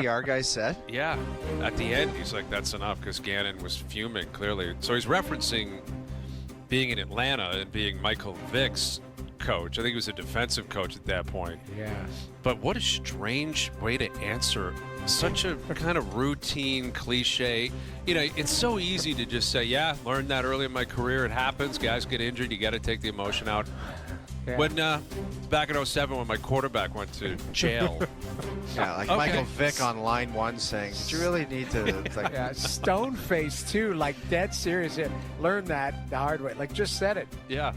PR guy said? Yeah. At the end, he's like, that's enough, because Gannon was fuming, clearly. So he's referencing being in Atlanta and being Michael Vick's coach. I think he was a defensive coach at that point. Yeah. But what a strange way to answer such a kind of routine cliche. You know, it's so easy to just say, yeah, learned that early in my career. It happens. Guys get injured. You got to take the emotion out. Yeah. When back in 07 when my quarterback went to jail. Yeah, like Michael Vick on line one saying, did you really need to? It's like, Yeah, stone face too, like dead serious. Learned that the hard way. Like just said it. Yeah.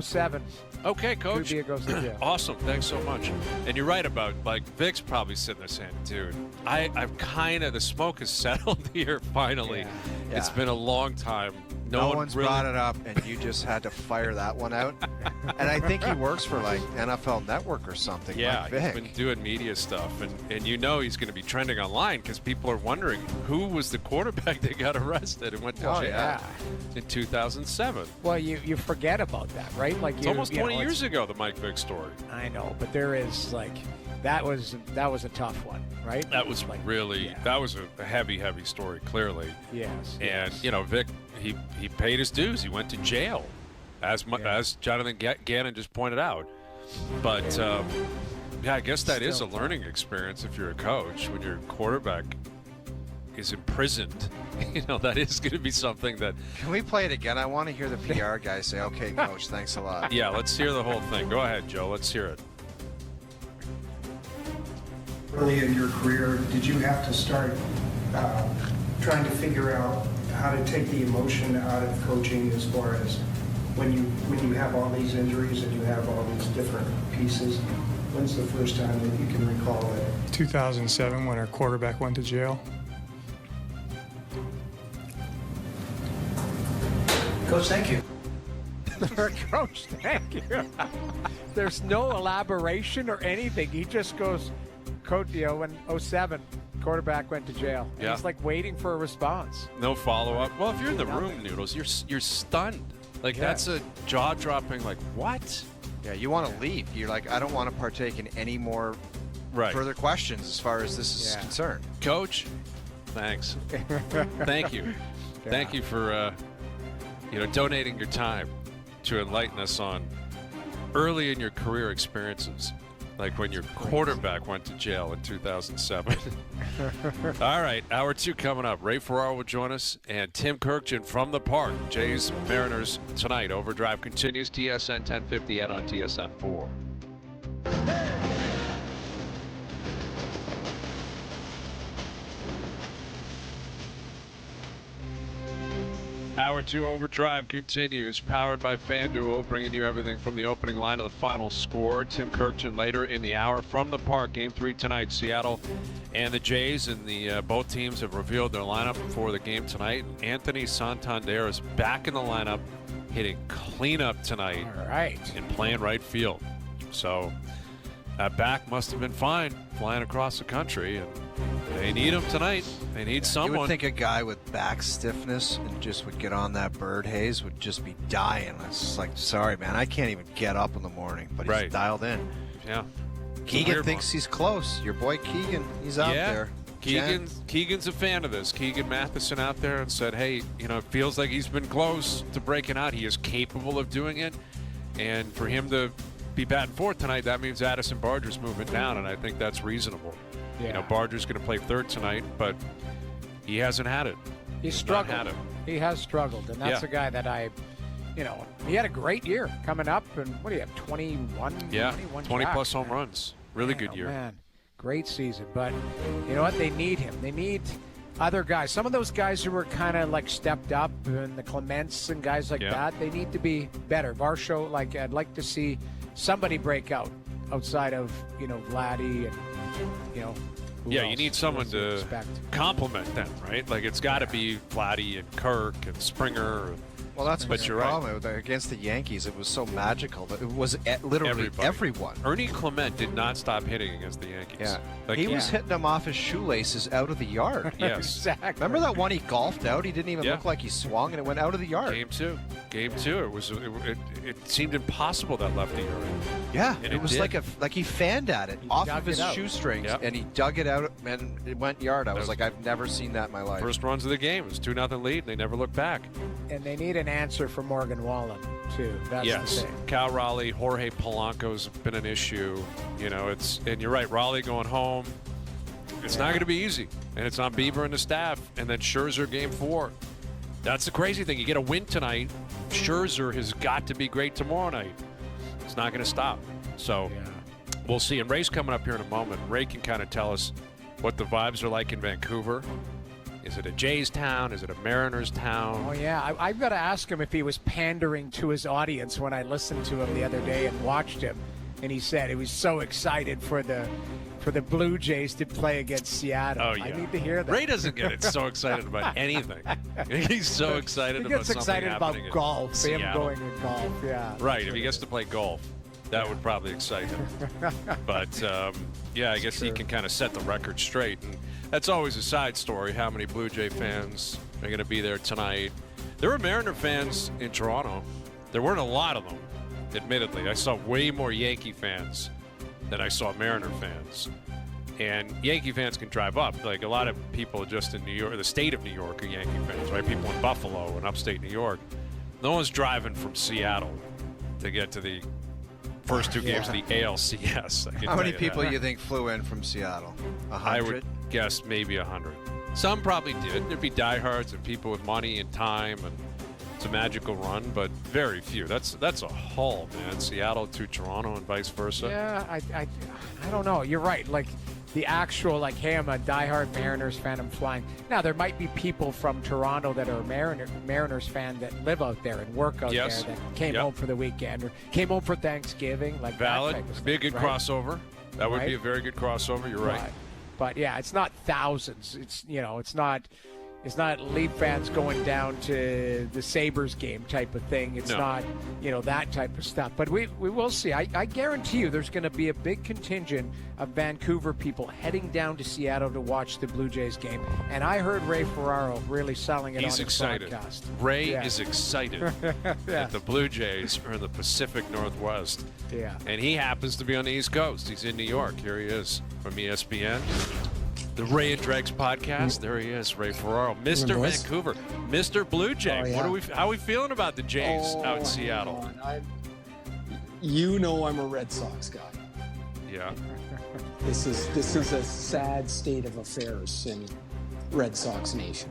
07. Okay, Coach. Kubiak goes to jail. Awesome. Thanks so much. And you're right about, like, Vic's probably sitting there saying, dude, I've kind of, the smoke has settled here finally. Yeah. It's been a long time. no one one's really brought it up, and you just had to fire that one out. And I think he works for, like, NFL Network or something. Yeah, like he's Vic. been doing media stuff. And you know he's going to be trending online because people are wondering who was the quarterback that got arrested and went to jail in 2007. Well, you forget about that, right? Like It's almost 20 years ago, the Mike Vick story. I know, but there is, like, that was a tough one, right? That was like, really, that was a heavy, heavy story, clearly. Yes. And, you know, Vic, he paid his dues. He went to jail, as Jonathan Gannon just pointed out. But, yeah, I guess that is a learning experience if you're a coach. When your quarterback is imprisoned, you know, that is going to be something that... Can we play it again? I want to hear the PR guy say, okay, Coach, thanks a lot. Yeah, let's hear the whole thing. Go ahead, Joe. Let's hear it. Early in your career, did you have to start trying to figure out how to take the emotion out of coaching as far as when you have all these injuries and you have all these different pieces? When's the first time that you can recall that? 2007 when our quarterback went to jail. Coach, thank you. Coach, thank you. There's no elaboration or anything. He just goes, Coach, you know, when 07, quarterback went to jail. And he's like waiting for a response. No follow-up. Well, if you're in the room, Noodles, you're stunned. Like, that's a jaw-dropping, like, what? Yeah, you want to leave. You're like, I don't want to partake in any more further questions as far as this is concerned. Coach, thanks. Thank you. Thank you for, you know, donating your time to enlighten us on early in your career experiences, like when your quarterback went to jail in 2007. All right, hour 2 coming up. Ray Ferraro will join us, and Tim Kirkjian from the Park. Jays Mariners tonight. Overdrive continues. TSN 1050 and on TSN 4. Hour 2 Overdrive continues, powered by FanDuel, bringing you everything from the opening line to the final score. Tim Kirkjian later in the hour from the Park. Game 3 tonight, Seattle and the Jays, and the both teams have revealed their lineup for the game tonight. Anthony Santander is back in the lineup, hitting cleanup tonight. All right. And playing right field. So that back must have been fine flying across the country, and they need him tonight. They need someone. You would think a guy with back stiffness and just would get on that bird haze would just be dying. It's just like, sorry, man, I can't even get up in the morning, but he's dialed in. Yeah. Keegan thinks he's close. Your boy Keegan, he's out there. Keegan's a fan of this. Keegan Matheson out there and said, hey, you know, it feels like he's been close to breaking out. He is capable of doing it. And for him to be batting fourth tonight, that means Addison Barger's moving down, and I think that's reasonable. Yeah. You know, Barger's going to play third tonight, but he hasn't had it. He's struggled. He has struggled, and that's a guy that you know, he had a great year coming up, and what do you have, 21? Yeah, 21 20-plus home runs. Really good year. Man, great season. But you know what? They need him. They need other guys. Some of those guys who were kind of like stepped up, and the Clements and guys like that, they need to be better. Varsho, like, I'd like to see somebody break out outside of, you know, Vladdy and, you know, you need someone to complement them, right? Like, it's got to be Vladdy and Kirk and Springer. Well, that's but the you're problem. Against the Yankees, it was so magical that it was literally everyone. Ernie Clement did not stop hitting against the Yankees. Yeah, like, he was hitting them off his shoelaces out of the yard. Yes. Exactly. Remember that one he golfed out? He didn't even look like he swung, and it went out of the yard. Game two. It seemed impossible, that lefty. Yeah, And it was did. like he fanned at it off dug of his it out. shoestrings, Yep. and he dug it out, and it went yard. I was was- like, I've never seen that in my life. First runs of the game. It was 2-0 lead, and they never looked back. And they need an answer for Morgan Wallen, too. That's Yes, the thing. Cal Raleigh, Jorge Polanco's been an issue. You know, and you're right, Raleigh going home. It's not going to be easy, and it's on Bieber and the staff, and then Scherzer game 4. That's the crazy thing. You get a win tonight, Scherzer has got to be great tomorrow night. It's not going to stop. So we'll see. And Ray's coming up here in a moment. Ray can kind of tell us what the vibes are like in Vancouver. Is it a Jays town? Is it a Mariners town? Oh, yeah. I've got to ask him if he was pandering to his audience when I listened to him the other day and watched him. And he said he was so excited for the Blue Jays to play against Seattle. Oh, yeah. I need to hear that. Ray doesn't get so excited about anything. He's so excited He about gets something excited about happening in golf, him Seattle. going to golf, yeah. Right, if he gets to play golf, that would probably excite him. But, yeah, I guess he can kind of set the record straight. And that's always a side story, how many Blue Jay fans are going to be there tonight. There were Mariner fans in Toronto. There weren't a lot of them, admittedly. I saw way more Yankee fans than I saw Mariner fans. And Yankee fans can drive up. Like a lot of people just in New York, the state of New York are Yankee fans, right? People in Buffalo and upstate New York. No one's driving from Seattle to get to the first two games of the ALCS. I can How tell many you people that. you think flew in from Seattle? I 100? would guess maybe 100. Some probably did. There'd be diehards and people with money and time, and it's a magical run, but very few. That's a haul, man. Seattle to Toronto and vice versa. Yeah, I don't know. You're right. Like the actual, like, hey, I'm a diehard Mariners fan. I'm flying. Now there might be people from Toronto that are Mariners fan that live out there and work out Yes. there that came Yep. home for the weekend or came home for Thanksgiving. Like Valid. That type of Be a stuff, good right? crossover. That would be a Right. very good crossover. You're right. But yeah, it's not thousands. It's not Leaf fans going down to the Sabres game type of thing. It's No. not, that type of stuff. But we will see. I guarantee you there's going to be a big contingent of Vancouver people heading down to Seattle to watch the Blue Jays game. And I heard Ray Ferraro really selling it He's on his excited. broadcast. Ray Yeah. is excited that the Blue Jays are in the Pacific Northwest. Yeah. And he happens to be on the East Coast. He's in New York. Here he is from ESPN. The Ray and Dregs podcast. There he is, Ray Ferraro, Mr. boys. Vancouver, Mr. Blue Jay. Oh, yeah. how are we feeling about the Jays out in hang Seattle? on. I'm a Red Sox guy. Yeah. This is a sad state of affairs in Red Sox Nation.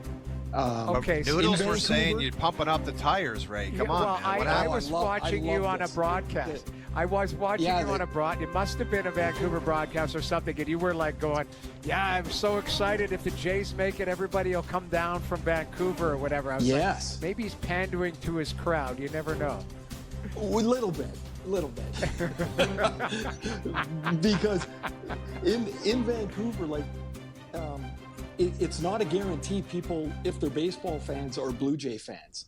Okay. so- Noodles in were saying Vancouver? you're pumping up the tires, Ray. Come Yeah, on, well, man. What I happened? was I watching you love on a this. broadcast. I was watching Yeah, you on a broad. It must have been a Vancouver broadcast or something, and you were like going, "Yeah, I'm so excited. If the Jays make it, everybody will come down from Vancouver or whatever." I was Yes. like, maybe he's pandering to his crowd. You never know. A little bit. Because in Vancouver, like, it's not a guarantee people, if they're baseball fans or Blue Jay fans,